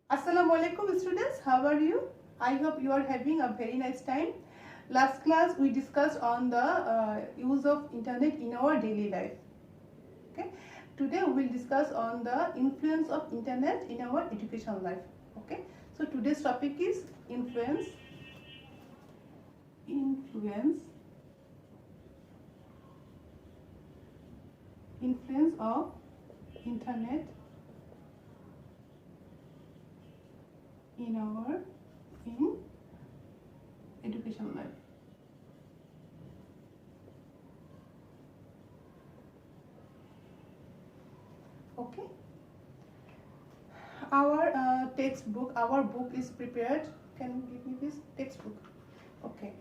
Assalamu alaikum students, how are you? I hope you are having a very nice time. Last class we discussed on the use of internet in our daily life. Okay. Today we will discuss on the influence of internet in our education life. Okay. So today's topic is influence of internet in education life. Okay. Our textbook, our book is prepared. Can you give me this textbook? Okay.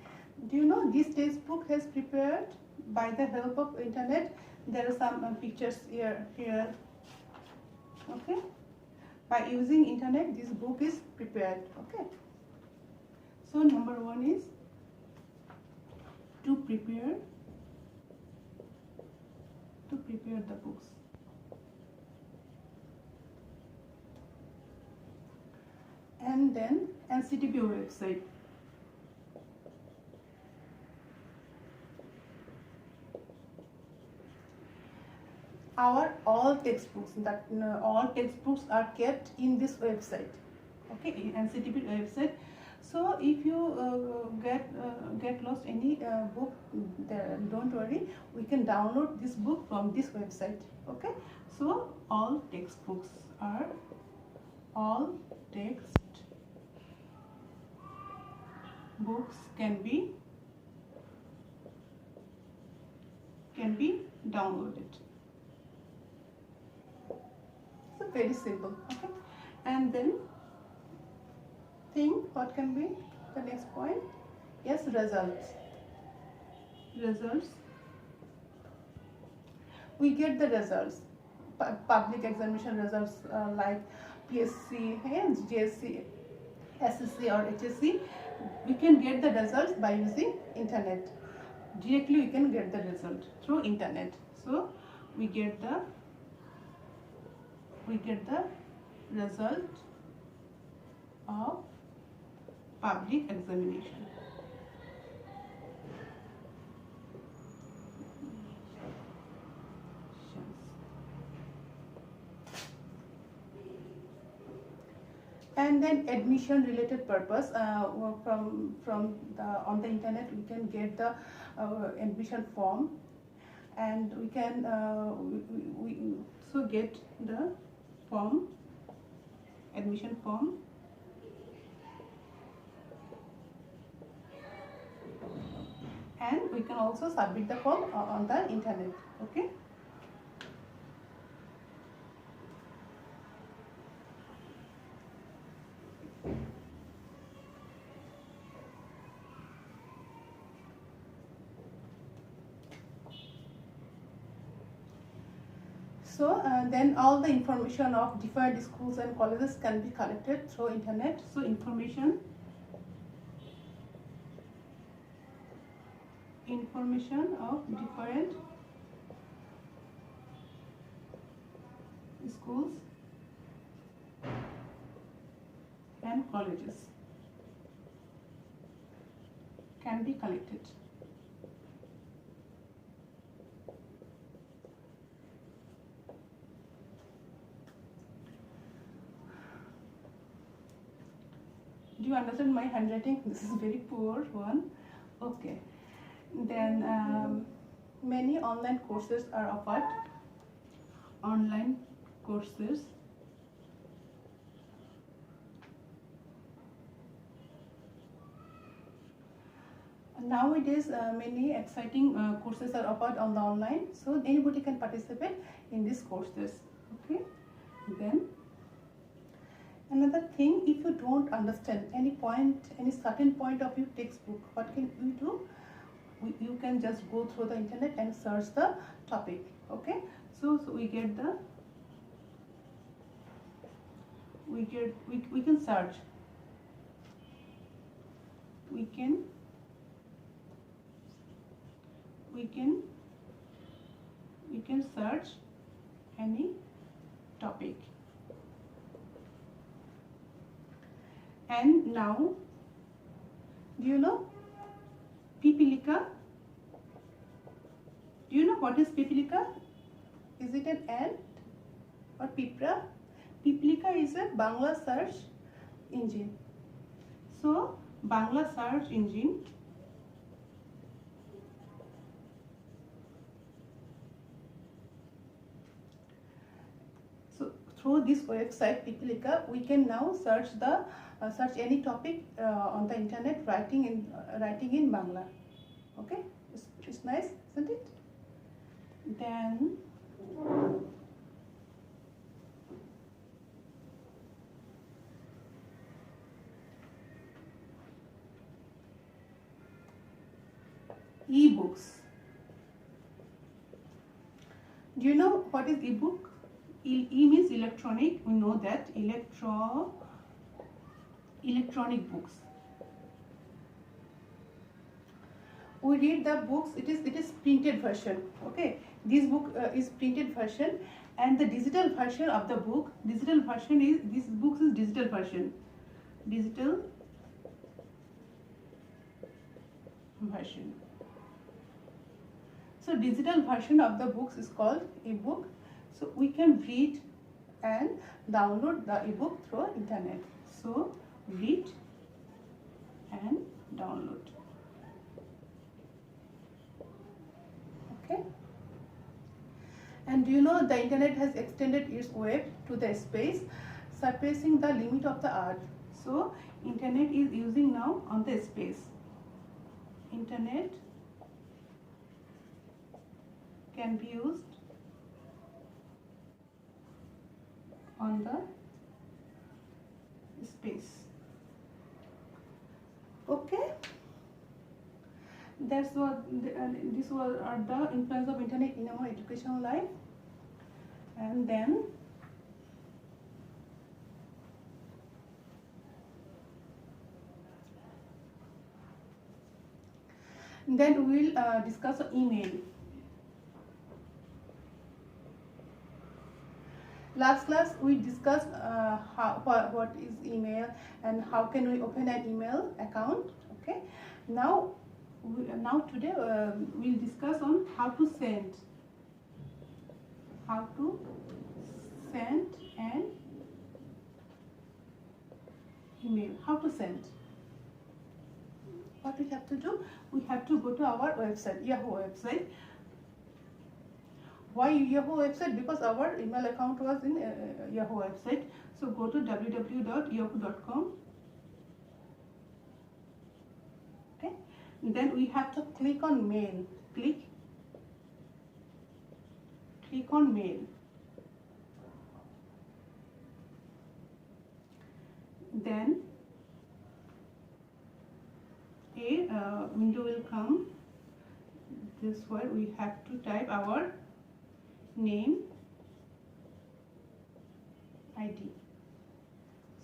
Do you know this textbook has prepared by the help of internet? There are some pictures here. Okay. By using internet, this book is prepared. Okay. So number one is to prepare the books. And then NCTP website. Our all textbooks all textbooks are kept in this website. Okay, in NCTP website. So if you get lost any book, don't worry, we can download this book from this website. Okay, so all textbooks can be downloaded. So very simple. Okay, and then think what can be the next point. Yes, results. We get the results, public examination results like PSC, GSC, SSC or HSC. We can get the results by using internet. Directly we can get the result through internet. So we get the result of public examination. And then admission related purpose, on the internet we can get the admission form, and we can get the admission form, and we can also submit the form on the internet. Okay. So then all the information of different schools and colleges can be collected through internet. So information of different schools and colleges can be collected. Do you understand my handwriting? This is very poor one. Okay. Then many online courses are offered. Nowadays, many exciting courses are offered on the online, so anybody can participate in these courses. Okay. Then another thing, if you don't understand any certain point of your textbook, what can you do? You can just go through the internet and search the topic. Okay, so we can search. We can search any topic. And now, do you know Pipilika? Do you know what is Pipilika? Is it an ant or Pipra? Pipilika is a Bangla search engine. So Bangla search engine through this website Pipilika, we can now search any topic on the internet writing in Bangla. Okay, it's nice, isn't it? Then ebooks. Do you know what is ebook? E means electronic. We know that electronic books. We read the books. It is printed version. Okay, this book is printed version, and the digital version of the book. Digital version is this book is digital version. Digital version. So digital version of the books is called ebook. So we can read and download the ebook through internet. So read and download. Okay. And do you know the internet has extended its web to the space, surpassing the limit of the earth. So internet is using now on the space. Internet can be used on the space. Okay, that's what this was the influence of internet in our educational life. And then we will discuss email. Last class we discussed what is email and how can we open an email account. Okay, now today we'll discuss on how to send an email. How to send. What we have to do? We have to go to our website, Yahoo website. Why Yahoo website? Because our email account was in Yahoo website. So go to www.yahoo.com. Okay. Then we have to click on mail. Click on mail. Then a window will come. This is where we have to type our name, ID.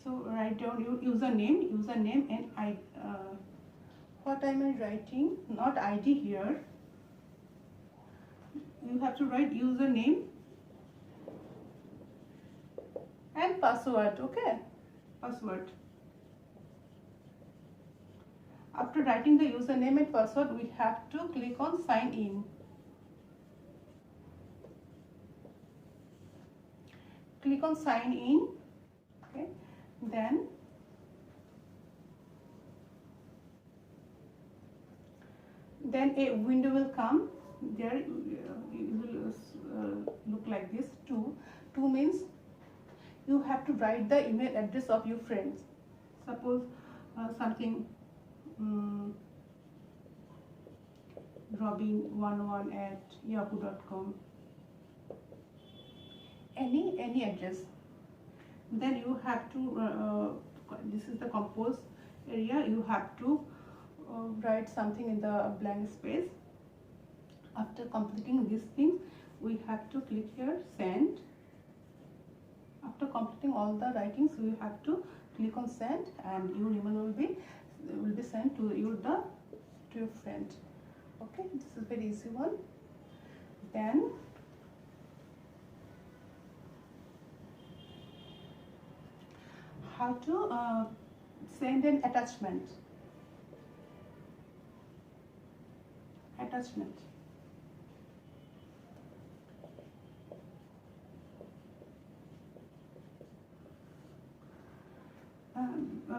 So write down your username and I. What am I writing? Not ID here. You have to write username and password. Okay, password. After writing the username and password, we have to click on sign in. Click on sign in. Okay, then a window will come. There it will look like this. Two means you have to write the email address of your friends. Suppose something robin11@yahoo.com. Any address. Then you have to this is the compose area. You have to write something in the blank space. After completing these things, we have to click here send. After completing all the writings, we have to click on send, and your email will be sent to your friend. Okay, this is very easy one. Then how to send an attachment. Attachment.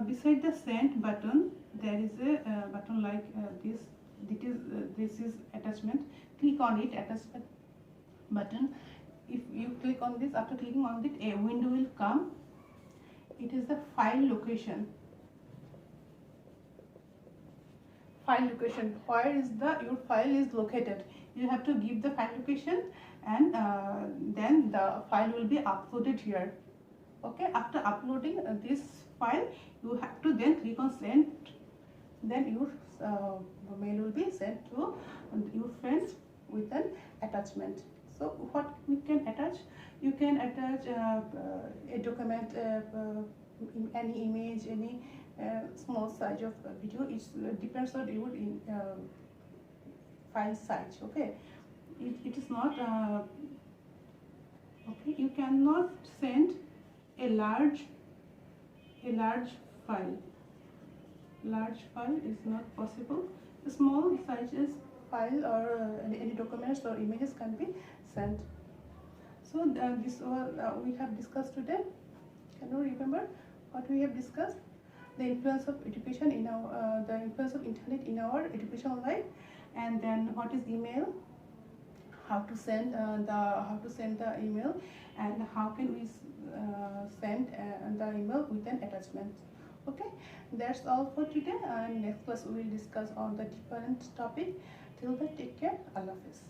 Beside the send button, there is a button like this. This is attachment. Click on it, attachment button. If you click on this, after clicking on it, a window will come. It is the file location. File location. Where is your file is located? You have to give the file location, and then the file will be uploaded here. Okay. After uploading this file, you have to then click on send. Then your mail will be sent to your friends with an attachment. So what we can attach? You can attach a document, any image, any small size of video. It depends on your file size. Okay, it is not okay. You cannot send a large file. Large file is not possible. The small sizes file or any documents or images can be sent. So this we have discussed today. Can you remember what we have discussed? The influence of education in our the influence of internet in our educational life, and then what is email, how to send the email, and how can we send the email with an attachment. Okay, that's all for today, and next class we will discuss on the different topic. Till then, take care. Allah Hafiz.